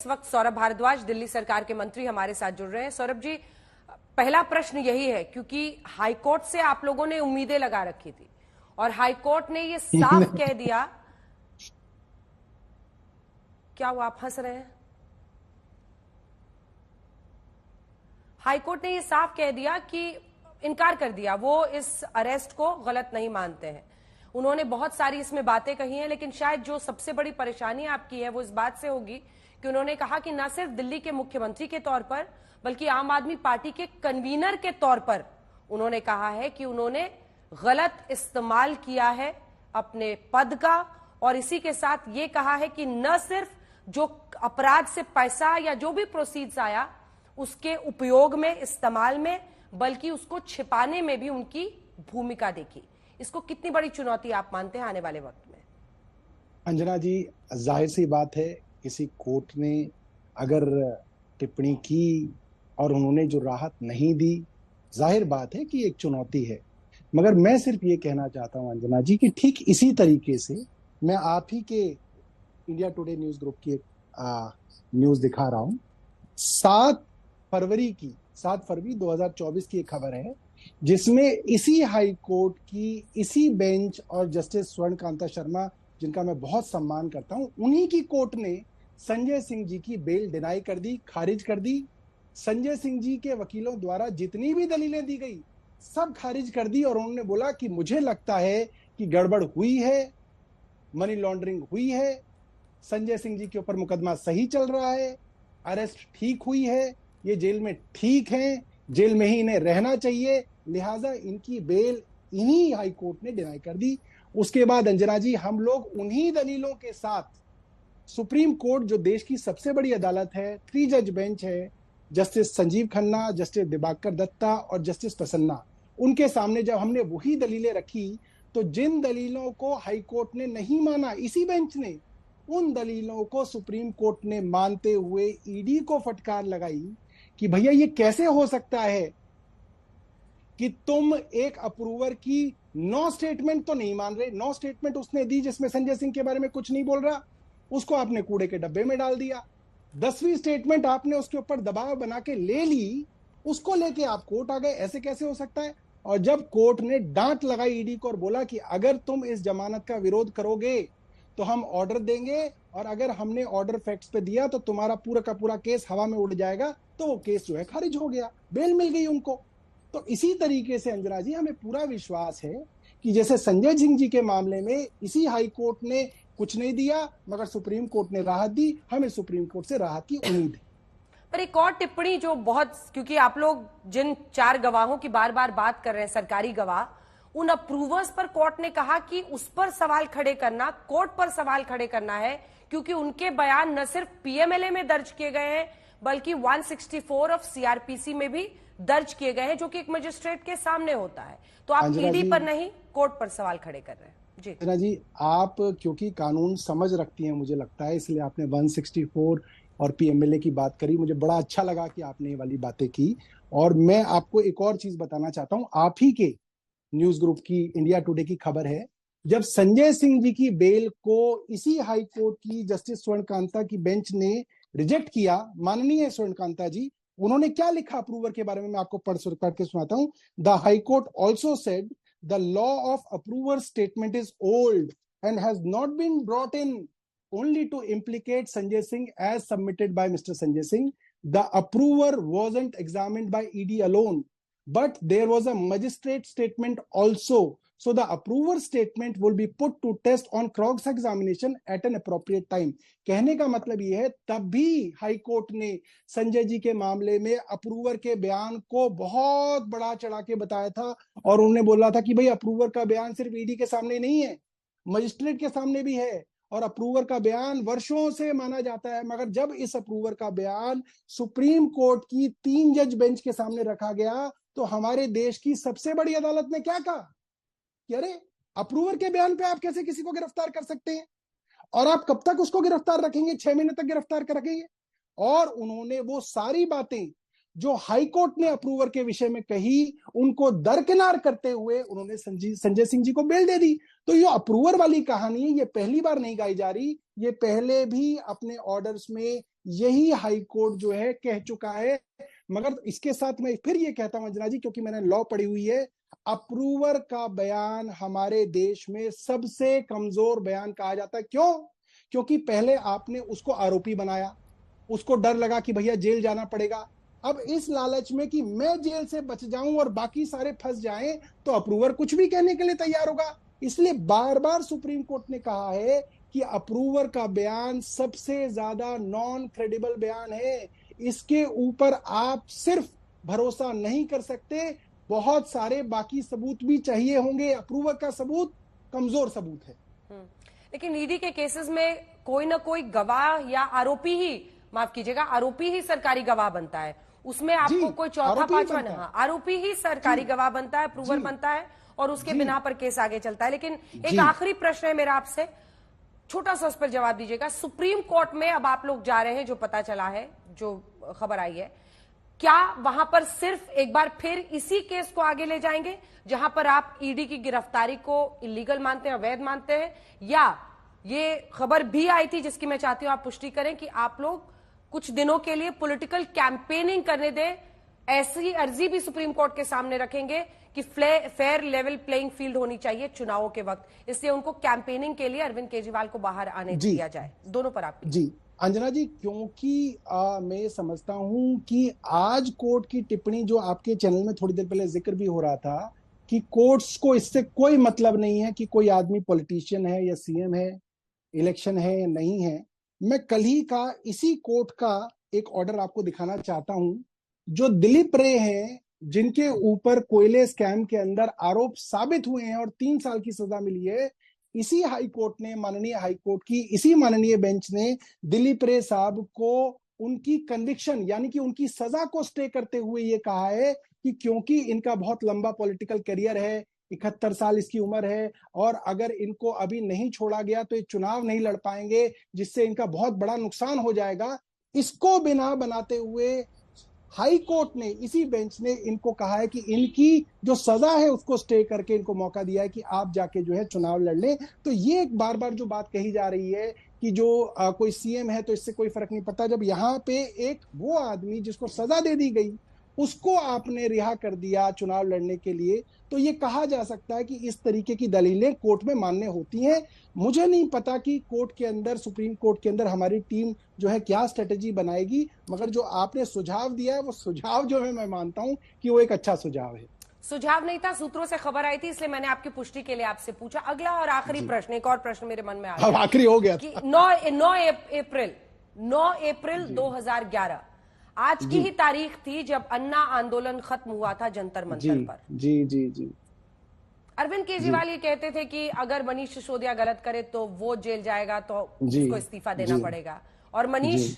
इस वक्त सौरभ भारद्वाज दिल्ली सरकार के मंत्री हमारे साथ जुड़ रहे हैं। सौरभ जी, पहला प्रश्न यही है क्योंकि हाईकोर्ट से आप लोगों ने उम्मीदें लगा रखी थी और हाईकोर्ट ने ये साफ कह दिया। क्या हुआ, आप हंस रहे हैं? हाईकोर्ट ने ये साफ कह दिया कि इनकार कर दिया, वो इस अरेस्ट को गलत नहीं मानते हैं। उन्होंने बहुत सारी इसमें बातें कही हैं, लेकिन शायद जो सबसे बड़ी परेशानी आपकी है वो इस बात से होगी कि उन्होंने कहा कि न सिर्फ दिल्ली के मुख्यमंत्री के तौर पर बल्कि आम आदमी पार्टी के कन्वीनर के तौर पर उन्होंने कहा है कि उन्होंने गलत इस्तेमाल किया है अपने पद का, और इसी के साथ ये कहा है कि न सिर्फ जो अपराध से पैसा या जो भी प्रोसीड्स आया उसके उपयोग में, इस्तेमाल में, बल्कि उसको छिपाने में भी उनकी भूमिका देखी। इसको कितनी बड़ी चुनौती आप मानते हैं आने वाले वक्त में? अंजना जी, जाहिर सी बात है, किसी कोर्ट ने अगर टिप्पणी की और उन्होंने जो राहत नहीं दी, जाहिर बात है कि एक चुनौती है। मगर मैं सिर्फ ये कहना चाहता हूं अंजना जी कि ठीक इसी तरीके से मैं आप ही के इंडिया टुडे न्यूज ग्रुप की एक न्यूज दिखा रहा हूं। 7 फरवरी 2024 की एक खबर है जिसमें इसी हाई कोर्ट की इसी बेंच और जस्टिस स्वर्णकांता शर्मा, जिनका मैं बहुत सम्मान करता हूं, उन्हीं की कोर्ट ने संजय सिंह जी की बेल डिनाई कर दी, खारिज कर दी। संजय सिंह जी के वकीलों द्वारा जितनी भी दलीलें दी गई सब खारिज कर दी और उन्होंने बोला कि मुझे लगता है कि गड़बड़ हुई है, मनी लॉन्ड्रिंग हुई है, संजय सिंह जी के ऊपर मुकदमा सही चल रहा है, अरेस्ट ठीक हुई है, ये जेल में ठीक है, जेल में ही इन्हें रहना चाहिए, लिहाजा इनकी बेल इन्हीं हाई कोर्ट ने डिनाई कर दी। उसके बाद अंजना जी, हम लोग उन्हीं दलीलों के साथ सुप्रीम कोर्ट, जो देश की सबसे बड़ी अदालत है, 3 जज बेंच है, जस्टिस संजीव खन्ना, जस्टिस दिबाकर दत्ता और जस्टिस प्रसन्ना, उनके सामने जब हमने वही दलीलें रखी तो जिन दलीलों को हाई कोर्ट ने नहीं माना इसी बेंच ने, उन दलीलों को सुप्रीम कोर्ट ने मानते हुए ईडी को फटकार लगाई कि भैया ये कैसे हो सकता है कि तुम एक अप्रूवर की 9 स्टेटमेंट तो नहीं मान रहे। 9 स्टेटमेंट उसने दी जिसमें संजय सिंह के बारे में कुछ नहीं बोल रहा, उसको आपने कूड़े के डब्बे में डाल दिया। 10वीं स्टेटमेंट आपने उसके ऊपर दबाव बना के ले ली, उसको लेके आप कोर्ट आ गए। ऐसे कैसे हो सकता है? और जब कोर्ट ने डांट लगाई ईडी को और बोला कि अगर तुम इस जमानत का विरोध करोगे तो हम ऑर्डर देंगे, और अगर हमने ऑर्डर फैक्ट्स पे दिया तो तुम्हारा पूरा का पूरा केस हवा में उड़ जाएगा, तो वो केस जो है खारिज हो गया, बेल मिल गई उनको। तो इसी तरीके से अंजना जी, हमें पूरा विश्वास है कि जैसे संजय सिंह जी के मामले में इसी हाई कोर्ट ने कुछ नहीं दिया मगर सुप्रीम कोर्ट ने राहत दी, हमें सुप्रीम कोर्ट से राहत की उम्मीद है। पर एक और टिप्पणी जो बहुत, क्योंकि आप लोग जिन 4 गवाहों की बार बार बात कर रहे हैं, सरकारी गवाह, उन अप्रूवर्स पर कोर्ट ने कहा कि उस पर सवाल खड़े करना, कोर्ट पर सवाल खड़े करना है, क्योंकि उनके बयान न सिर्फ पीएमएलए में दर्ज किए गए हैं बल्कि 164 ऑफ सीआरपीसी में भी दर्ज किए गए हैं, जो कि एक मजिस्ट्रेट के सामने होता है। तो आप ईडी पर नहीं, कोर्ट पर सवाल खड़े कर रहे हैं। जी अंजना जी, आप क्योंकि कानून समझ रखती हैं मुझे लगता है, इसलिए आपने 164 और पीएमएलए की बात करी। मुझे बड़ा अच्छा लगा कि आपने ये वाली बातें की। और मैं आपको एक और चीज बताना चाहता हूं, आप ही के न्यूज ग्रुप की इंडिया टुडे की खबर है, जब संजय सिंह जी की बेल को इसी हाई कोर्ट की जस्टिस स्वर्णकांता की बेंच ने रिजेक्ट किया, माननीय स्वर्णकांता जी, उन्होंने क्या लिखा अप्रूवर के बारे में, मैं आपको पढ़ के सुनाता हूं। The high court also said the law of approver statement is old and has not been brought in only to implicate Sanjay Singh as submitted by Mr. Sanjay Singh. The approver wasn't examined by ED alone, but there was a magistrate statement also. So the approver statement will be put to test on cross examination at an appropriate time. कहने का मतलब ये है, तब भी high court ने संजय जी के मामले में अप्रूवर के बयान को बहुत बड़ा चढ़ा के बताया था और उन्होंने बोला था कि भाई अप्रूवर का बयान सिर्फ ईडी के सामने नहीं है, मजिस्ट्रेट के सामने भी है, और अप्रूवर का बयान वर्षों से माना जाता है। मगर जब इस अप्रूवर का बयान सुप्रीम कोर्ट की 3 जज बेंच के सामने रखा गया तो हमारे देश की सबसे बड़ी अदालत ने क्या कहा कि अरे, अप्रूवर के बयान पे आप कैसे किसी को गिरफ्तार कर सकते हैं, और आप कब तक उसको गिरफ्तार रखेंगे? 6 महीने तक गिरफ्तार कर रखेंगे। और उन्होंने वो सारी बातें जो हाई कोर्ट ने अप्रूवर के विषय में कही, उनको दरकिनार करते हुए उन्होंने संजय सिंह जी को बेल दे दी। तो ये अप्रूवर वाली कहानी ये पहली बार नहीं गाई जा रही, ये पहले भी अपने ऑर्डर्स में यही हाई कोर्ट जो है कह चुका है। मगर इसके साथ मैं फिर ये कहता हूं अंजना जी, क्योंकि मैंने लॉ पढ़ी हुई है, अप्रूवर का बयान हमारे देश में सबसे कमजोर बयान कहा जाता है। क्यों? क्योंकि पहले आपने उसको आरोपी बनाया, उसको डर लगा कि भैया जेल जाना पड़ेगा। अब इस लालच में कि मैं जेल से बच जाऊं और बाकी सारे फंस जाएं, तो अप्रूवर कुछ भी कहने के लिए तैयार होगा। इसलिए बार बार सुप्रीम कोर्ट ने कहा है कि अप्रूवर का बयान सबसे ज्यादा नॉन क्रेडिबल बयान है, इसके ऊपर आप सिर्फ भरोसा नहीं कर सकते, बहुत सारे बाकी सबूत भी चाहिए होंगे। अप्रूवर का सबूत कमजोर सबूत है। लेकिन ईडी के केसेस में कोई ना कोई गवाह या आरोपी ही, माफ कीजिएगा, आरोपी ही सरकारी गवाह बनता है। उसमें आपको कोई चौथा पांचवा नहीं, आरोपी ही सरकारी गवाह बनता है, अप्रूवर बनता है, और उसके बिना पर केस आगे चलता है। लेकिन एक आखिरी प्रश्न है मेरा आपसे, छोटा सा उस पर जवाब दीजिएगा। सुप्रीम कोर्ट में अब आप लोग जा रहे हैं, जो पता चला है, जो खबर आई है, क्या वहां पर सिर्फ एक बार फिर इसी केस को आगे ले जाएंगे जहां पर आप ईडी की गिरफ्तारी को इलीगल मानते हैं, अवैध मानते हैं, या ये खबर भी आई थी जिसकी मैं चाहती हूं आप पुष्टि करें कि आप लोग कुछ दिनों के लिए पॉलिटिकल कैंपेनिंग करने दें, ऐसी अर्जी भी सुप्रीम कोर्ट के सामने रखेंगे कि फेयर लेवल प्लेइंग फील्ड होनी चाहिए चुनावों के वक्त, इसलिए उनको कैंपेनिंग के लिए अरविंद केजरीवाल को बाहर आने दिया जाए? दोनों पर आप जी अंजना जी, क्योंकि मैं समझता हूं कि आज कोर्ट की टिप्पणी जो आपके चैनल में थोड़ी देर पहले जिक्र भी हो रहा था कि कोर्ट्स को इससे कोई मतलब नहीं है कि कोई आदमी पॉलिटिशियन है या सीएम है, इलेक्शन है या नहीं है। मैं कल ही का इसी कोर्ट का एक ऑर्डर आपको दिखाना चाहता हूं, जो दिलीप रे हैं, जिनके ऊपर कोयले स्कैम के अंदर आरोप साबित हुए हैं और 3 साल की सजा मिली है। इसी हाई कोर्ट ने, माननीय हाई कोर्ट की इसी माननीय बेंच ने दिलीप रे साहब को उनकी कन्विक्शन यानी कि उनकी सजा को स्टे करते हुए ये कहा है कि क्योंकि इनका बहुत लंबा पॉलिटिकल करियर है, 71 साल इसकी उम्र है, और अगर इनको अभी नहीं छोड़ा गया तो ये चुनाव नहीं लड़ पाएंगे, जिससे इनका बहुत बड़ा नुकसान हो जाएगा। इसको बिना बनाते हुए हाई कोर्ट ने, इसी बेंच ने इनको कहा है कि इनकी जो सजा है उसको स्टे करके इनको मौका दिया है कि आप जाके जो है चुनाव लड़ लें। तो ये एक बार बार जो बात कही जा रही है कि जो कोई सीएम है तो इससे कोई फर्क नहीं पड़ता, जब यहाँ पे एक वो आदमी जिसको सजा दे दी गई उसको आपने रिहा कर दिया चुनाव लड़ने के लिए, तो ये कहा जा सकता है कि इस तरीके की दलीलें कोर्ट में मान्य होती हैं। मुझे नहीं पता कि कोर्ट के अंदर, सुप्रीम कोर्ट के अंदर हमारी टीम जो है क्या स्ट्रेटेजी बनाएगी, मगर जो आपने सुझाव दिया है वो सुझाव जो है मैं मानता हूं कि वो एक अच्छा सुझाव है। सुझाव नहीं था, सूत्रों से खबर आई थी, इसलिए मैंने आपकी पुष्टि के लिए आपसे पूछा। अगला और आखिरी प्रश्न, एक और प्रश्न मेरे मन में आ गया, आखिरी हो गया कि 9 अप्रैल 2011 आज की ही तारीख थी जब अन्ना आंदोलन खत्म हुआ था जंतर मंतर पर। जी। अरविंद केजरीवाल ये कहते थे कि अगर मनीष सिसोदिया गलत करे तो वो जेल जाएगा, तो उसको इस्तीफा देना पड़ेगा। और मनीष,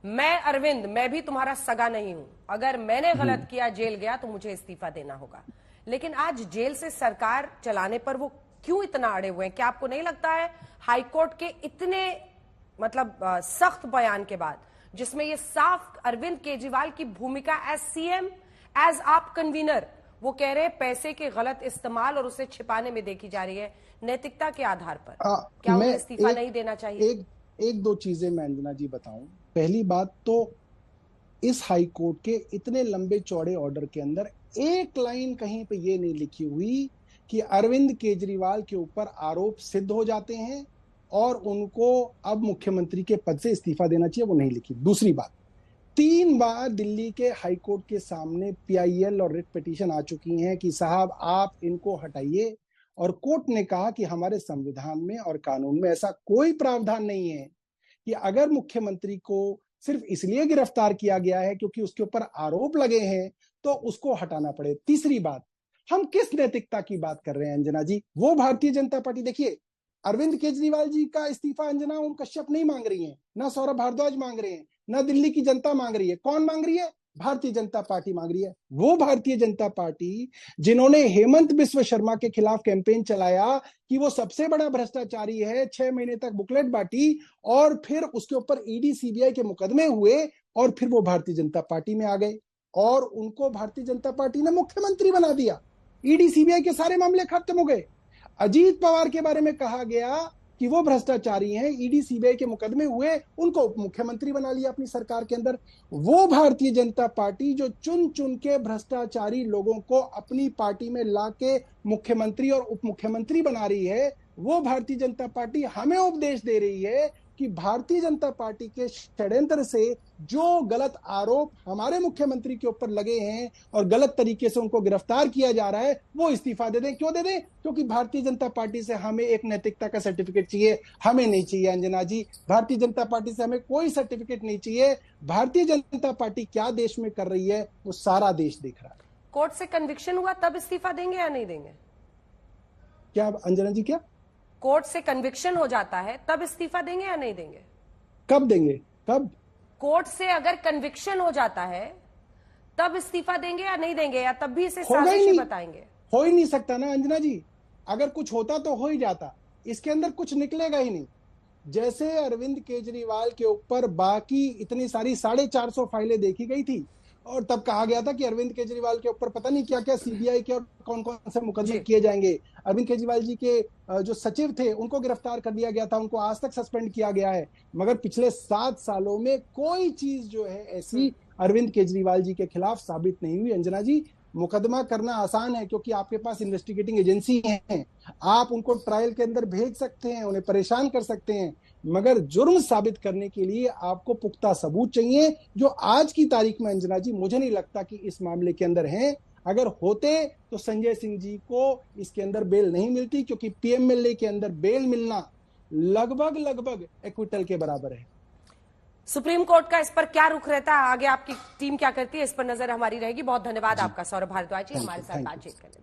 मैं भी तुम्हारा सगा नहीं हूं, अगर मैंने गलत किया, जेल गया, तो मुझे इस्तीफा देना होगा। लेकिन आज जेल से सरकार चलाने पर वो क्यों इतना अड़े हुए हैं? क्या आपको नहीं लगता है हाईकोर्ट के इतने सख्त बयान के बाद, जिसमें ये साफ अरविंद केजरीवाल की भूमिका एज सीएम, एज आप कन्वीनर, वो कह रहे हैं पैसे के गलत इस्तेमाल और उसे छिपाने में देखी जा रही है, नैतिकता के आधार पर क्या उन्हें इस्तीफा नहीं देना चाहिए? एक दो चीजें मैं अंजना जी बताऊं। पहली बात तो इस हाई कोर्ट के इतने लंबे चौड़े ऑर्डर के अंदर एक लाइन कहीं पे ये नहीं लिखी हुई कि अरविंद केजरीवाल के ऊपर आरोप सिद्ध हो जाते हैं और उनको अब मुख्यमंत्री के पद से इस्तीफा देना चाहिए, वो नहीं लिखी। दूसरी बात, 3 बार दिल्ली के हाई कोर्ट के सामने पीआईएल और रिट पिटीशन आ चुकी हैं कि साहब आप इनको हटाइए, और कोर्ट ने कहा कि हमारे संविधान में और कानून में ऐसा कोई प्रावधान नहीं है कि अगर मुख्यमंत्री को सिर्फ इसलिए गिरफ्तार किया गया है क्योंकि उसके ऊपर आरोप लगे हैं तो उसको हटाना पड़े। तीसरी बात, हम किस नैतिकता की बात कर रहे हैं अंजना जी? वो भारतीय जनता पार्टी, देखिए अरविंद केजरीवाल जी का इस्तीफा अंजना ओम कश्यप नहीं मांग रही है, ना सौरभ भारद्वाज मांग रहे हैं, ना दिल्ली की जनता मांग रही है। कौन मांग रही है? भारतीय जनता पार्टी मांग रही है। वो भारतीय जनता पार्टी जिन्होंने हेमंत बिस्व शर्मा के खिलाफ कैंपेन चलाया कि वो सबसे बड़ा भ्रष्टाचारी है, 6 महीने तक बुकलेट बांटी, और फिर उसके ऊपर ईडी सीबीआई के मुकदमे हुए और फिर वो भारतीय जनता पार्टी में आ गए। और उनको भारतीय जनता पार्टी ने मुख्यमंत्री बना दिया। ईडी सीबीआई के सारे मामले खत्म हो गए। अजीत पवार के बारे में कहा गया कि वो भ्रष्टाचारी हैं, ईडी सीबीआई के मुकदमे हुए, उनको उप मुख्यमंत्री बना लिया अपनी सरकार के अंदर। वो भारतीय जनता पार्टी जो चुन चुन के भ्रष्टाचारी लोगों को अपनी पार्टी में लाके मुख्यमंत्री और उप मुख्यमंत्री बना रही है, वो भारतीय जनता पार्टी हमें उपदेश दे रही है कि भारतीय जनता पार्टी के षड्यंत्र से जो गलत आरोप हमारे मुख्यमंत्री के ऊपर लगे हैं और गलत तरीके से उनको गिरफ्तार किया जा रहा है, वो इस्तीफा दे दें। क्यों दे दें? क्योंकि भारतीय जनता पार्टी से हमें एक नैतिकता का सर्टिफिकेट चाहिए, हमें नहीं चाहिए अंजना जी। भारतीय जनता पार्टी से हमें कोई सर्टिफिकेट नहीं चाहिए। भारतीय जनता पार्टी क्या देश में कर रही है वो सारा देश देख रहा है। कोर्ट से कन्विक्शन हुआ तब इस्तीफा देंगे या नहीं देंगे? क्या अंजना जी? क्या कोर्ट से कन्विक्शन हो जाता है तब इस्तीफा देंगे या नहीं देंगे? कब देंगे? कब? कोर्ट से अगर कन्विक्शन हो जाता है तब इस्तीफा देंगे या नहीं देंगे, या तब भी इसे होगा ही साजिश नहीं, बताएंगे? हो ही नहीं सकता ना अंजना जी। अगर कुछ होता तो हो ही जाता, इसके अंदर कुछ निकलेगा ही नहीं। जैसे अरविंद केजरीवाल के ऊपर बाकी इतनी सारी 450 फाइलें देखी गई थी और तब कहा गया था कि अरविंद केजरीवाल के ऊपर पता नहीं क्या क्या सीबीआई के और कौन कौन से मुकदमे किए जाएंगे। अरविंद केजरीवाल जी के जो सचिव थे उनको गिरफ्तार कर लिया गया था, उनको आज तक सस्पेंड किया गया है। मगर पिछले 7 सालों में कोई चीज जो है ऐसी अरविंद केजरीवाल जी के खिलाफ साबित नहीं हुई। अंजना जी, मुकदमा करना आसान है क्योंकि आपके पास इन्वेस्टिगेटिंग एजेंसी है, आप उनको ट्रायल के अंदर भेज सकते हैं, उन्हें परेशान कर सकते हैं। मगर जुर्म साबित करने के लिए आपको पुख्ता सबूत चाहिए, जो आज की तारीख में अंजना जी मुझे नहीं लगता कि इस मामले के अंदर हैं। अगर होते तो संजय सिंह जी को इसके अंदर बेल नहीं मिलती, क्योंकि पीएमएलए के अंदर बेल मिलना लगभग एक्विटल के बराबर है। सुप्रीम कोर्ट का इस पर क्या रुख रहता है, आगे आपकी टीम क्या करती है, इस पर नजर हमारी रहेगी। बहुत धन्यवाद आपका सौरभ भारद्वाज जी हमारे साथ बातचीत करने